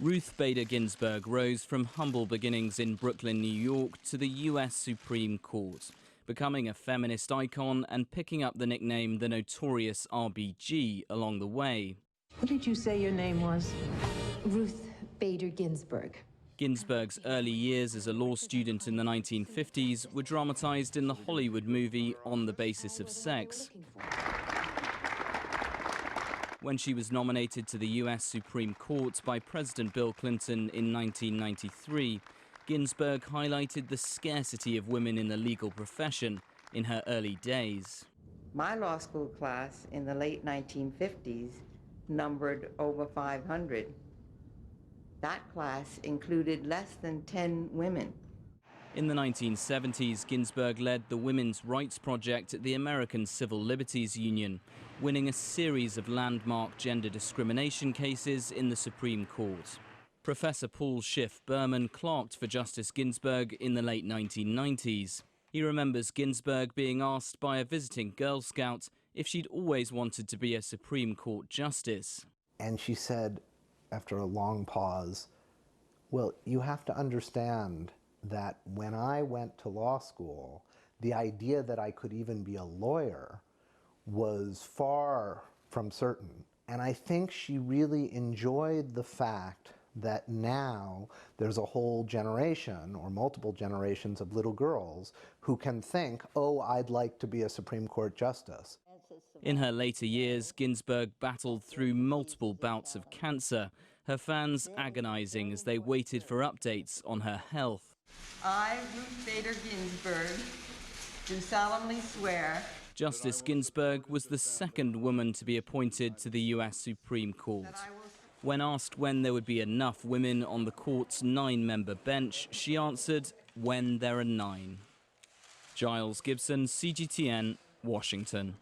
Ruth Bader Ginsburg rose from humble beginnings in Brooklyn, New York, to the U.S. Supreme Court, becoming a feminist icon and picking up the nickname the Notorious RBG along the way. What did you say your name was? Ruth Bader Ginsburg. Ginsburg's early years as a law student in the 1950s were dramatized in the Hollywood movie On the Basis of Sex. When she was nominated to the U.S. Supreme Court by President Bill Clinton in 1993, Ginsburg highlighted the scarcity of women in the legal profession in her early days. My law school class in the late 1950s numbered over 500. That class included less than 10 women. In the 1970s, Ginsburg led the Women's Rights Project at the American Civil Liberties Union, winning a series of landmark gender discrimination cases in the Supreme Court. Professor Paul Schiff Berman clerked for Justice Ginsburg in the late 1990s. He remembers Ginsburg being asked by a visiting Girl Scout if she'd always wanted to be a Supreme Court justice. And she said, after a long pause, "Well, you have to understand that when I went to law school, the idea that I could even be a lawyer was far from certain." And I think she really enjoyed the fact that now there's a whole generation or multiple generations of little girls who can think, oh, I'd like to be a Supreme Court justice. In her later years, Ginsburg battled through multiple bouts of cancer, her fans agonizing as they waited for updates on her health. I, Ruth Bader Ginsburg, do solemnly swear. Justice Ginsburg was the second woman to be appointed to the U.S. Supreme Court. When asked when there would be enough women on the court's 9-member bench, she answered, when there are 9. Giles Gibson, CGTN, Washington.